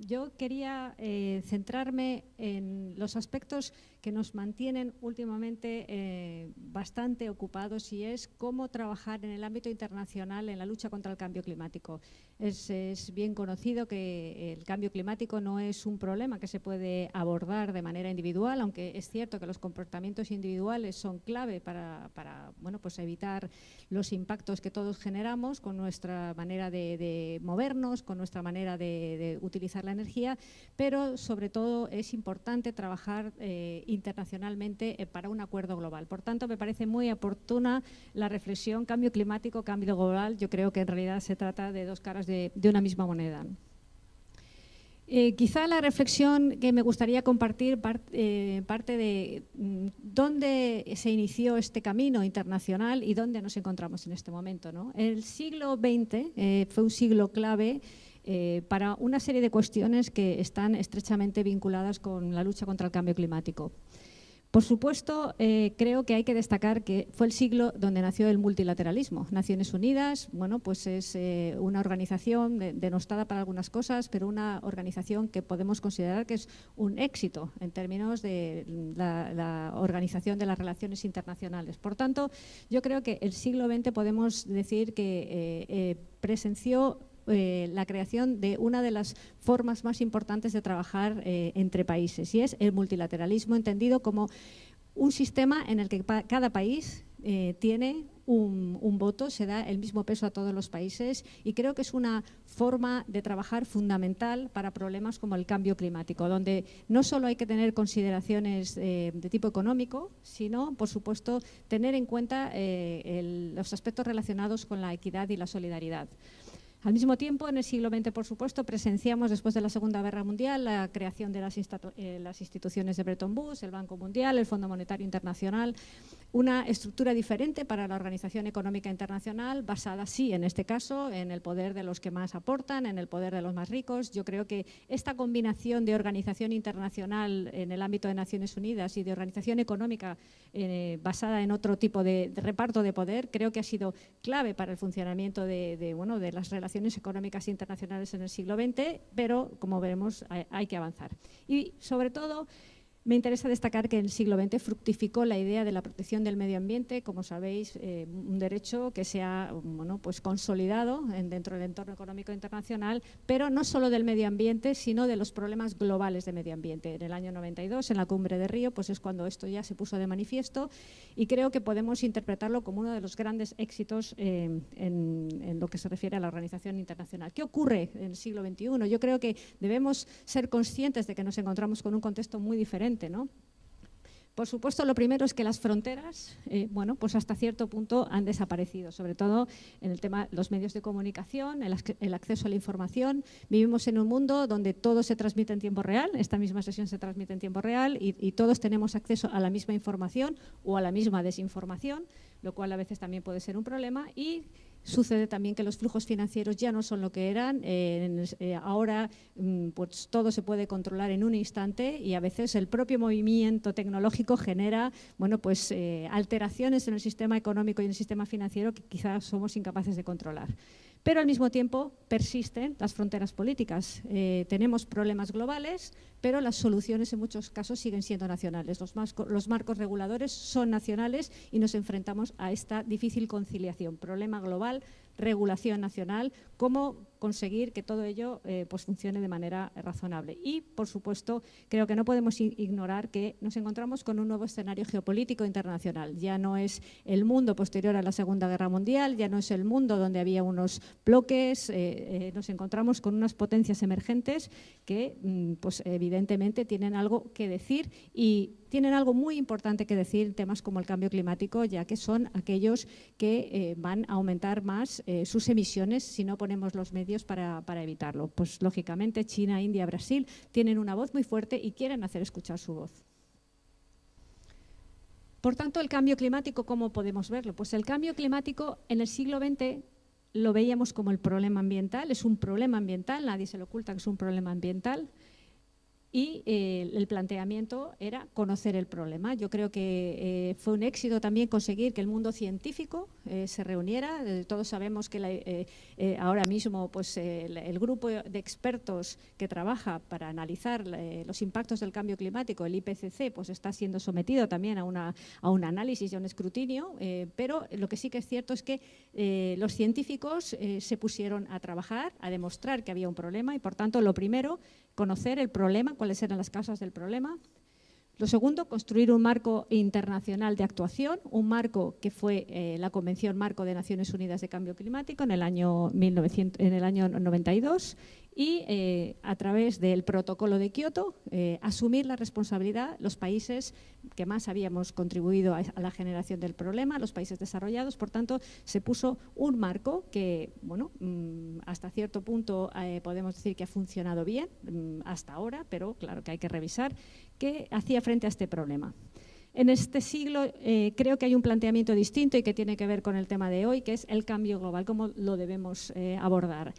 yo quería centrarme en los aspectos que nos mantienen últimamente bastante ocupados, y es cómo trabajar en el ámbito internacional en la lucha contra el cambio climático. Es bien conocido que el cambio climático no es un problema que se puede abordar de manera individual, aunque es cierto que los comportamientos individuales son clave para bueno, pues evitar los impactos que todos generamos con nuestra manera de movernos, con nuestra manera de utilizar la energía, pero sobre todo es importante trabajar internacionalmente para un acuerdo global. Por tanto, me parece muy oportuna la reflexión cambio climático, cambio global. Yo creo que en realidad se trata de dos caras de una misma moneda. Quizá la reflexión que me gustaría compartir parte de dónde se inició este camino internacional y dónde nos encontramos en este momento, ¿no? El siglo XX fue un siglo clave para una serie de cuestiones que están estrechamente vinculadas con la lucha contra el cambio climático. Por supuesto, creo que hay que destacar que fue el siglo donde nació el multilateralismo. Naciones Unidas, bueno, pues es una organización denostada para algunas cosas, pero una organización que podemos considerar que es un éxito en términos de la organización de las relaciones internacionales. Por tanto, yo creo que el siglo XX podemos decir que presenció la creación de una de las formas más importantes de trabajar entre países, y es el multilateralismo, entendido como un sistema en el que cada país tiene un voto, se da el mismo peso a todos los países, y creo que es una forma de trabajar fundamental para problemas como el cambio climático, donde no solo hay que tener consideraciones de tipo económico, sino, por supuesto, tener en cuenta los aspectos relacionados con la equidad y la solidaridad. Al mismo tiempo, en el siglo XX, por supuesto, presenciamos después de la Segunda Guerra Mundial la creación de las instituciones de Bretton Woods, el Banco Mundial, el Fondo Monetario Internacional, una estructura diferente para la Organización Económica Internacional, basada, sí, en este caso, en el poder de los que más aportan, en el poder de los más ricos. Yo creo que esta combinación de organización internacional en el ámbito de Naciones Unidas y de organización económica basada en otro tipo de reparto de poder, creo que ha sido clave para el funcionamiento de las relaciones económicas internacionales en el siglo XX, pero, como veremos, hay que avanzar. Y, sobre todo, me interesa destacar que en el siglo XX fructificó la idea de la protección del medio ambiente, como sabéis, un derecho que se ha pues consolidado dentro del entorno económico internacional, pero no solo del medio ambiente, sino de los problemas globales de medio ambiente. En el año 92, en la Cumbre de Río, pues es cuando esto ya se puso de manifiesto, y creo que podemos interpretarlo como uno de los grandes éxitos en lo que se refiere a la organización internacional. ¿Qué ocurre en el siglo XXI? Yo creo que debemos ser conscientes de que nos encontramos con un contexto muy diferente, ¿no? Por supuesto, lo primero es que las fronteras, bueno, pues hasta cierto punto han desaparecido, sobre todo en el tema de los medios de comunicación, el acceso a la información. Vivimos en un mundo donde todo se transmite en tiempo real, esta misma sesión se transmite en tiempo real, y todos tenemos acceso a la misma información o a la misma desinformación, lo cual a veces también puede ser un problema. Y sucede también que los flujos financieros ya no son lo que eran. Ahora pues todo se puede controlar en un instante, y a veces el propio movimiento tecnológico genera, bueno, pues alteraciones en el sistema económico y en el sistema financiero que quizás somos incapaces de controlar. Pero al mismo tiempo persisten las fronteras políticas. Tenemos problemas globales, pero las soluciones en muchos casos siguen siendo nacionales. Los marcos reguladores son nacionales y nos enfrentamos a esta difícil conciliación. Problema global, regulación nacional, cómo conseguir que todo ello pues funcione de manera razonable. Y, por supuesto, creo que no podemos ignorar que nos encontramos con un nuevo escenario geopolítico internacional. Ya no es el mundo posterior a la Segunda Guerra Mundial, ya no es el mundo donde había unos bloques, nos encontramos con unas potencias emergentes que, pues evidentemente, tienen algo que decir, y tienen algo muy importante que decir en temas como el cambio climático, ya que son aquellos que van a aumentar más sus emisiones si no ponemos los medios para evitarlo. Pues lógicamente China, India, Brasil tienen una voz muy fuerte y quieren hacer escuchar su voz. Por tanto, el cambio climático, ¿cómo podemos verlo? Pues el cambio climático en el siglo XX lo veíamos como el problema ambiental, es un problema ambiental, nadie se le oculta que es un problema ambiental. y el planteamiento era conocer el problema. Yo creo que fue un éxito también conseguir que el mundo científico se reuniera. Todos sabemos que ahora mismo pues, el grupo de expertos que trabaja para analizar los impactos del cambio climático, el IPCC, pues está siendo sometido también a un análisis y a un escrutinio, pero lo que sí que es cierto es que los científicos se pusieron a trabajar, a demostrar que había un problema y, por tanto, lo primero, conocer el problema, cuáles eran las causas del problema. Lo segundo, construir un marco internacional de actuación, un marco que fue la Convención Marco de Naciones Unidas de Cambio Climático en el año 92 y a través del Protocolo de Kioto asumir la responsabilidad los países que más habíamos contribuido a la generación del problema, los países desarrollados. Por tanto, se puso un marco que, bueno, hasta cierto punto podemos decir que ha funcionado bien hasta ahora, pero claro que hay que revisar, que hacía frente a este problema. En este siglo creo que hay un planteamiento distinto y que tiene que ver con el tema de hoy, que es el cambio global, cómo lo debemos abordar.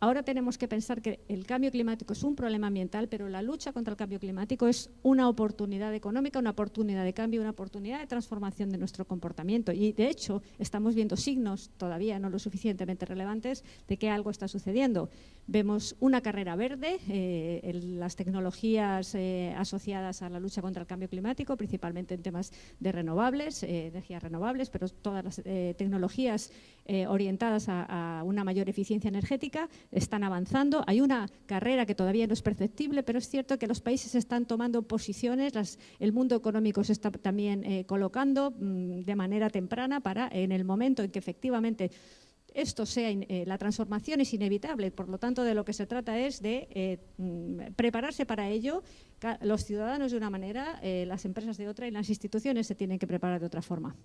Ahora tenemos que pensar que el cambio climático es un problema ambiental, pero la lucha contra el cambio climático es una oportunidad económica, una oportunidad de cambio, una oportunidad de transformación de nuestro comportamiento. Y, de hecho, estamos viendo signos todavía no lo suficientemente relevantes de que algo está sucediendo. Vemos una carrera verde, las tecnologías asociadas a la lucha contra el cambio climático, principalmente en temas de renovables, energías renovables, pero todas las tecnologías orientadas a una mayor eficiencia energética están avanzando. Hay una carrera que todavía no es perceptible, pero es cierto que los países están tomando posiciones, el mundo económico se está también colocando de manera temprana para, en el momento en que efectivamente esto sea, la transformación es inevitable, por lo tanto de lo que se trata es de prepararse para ello, los ciudadanos de una manera, las empresas de otra y las instituciones se tienen que preparar de otra forma.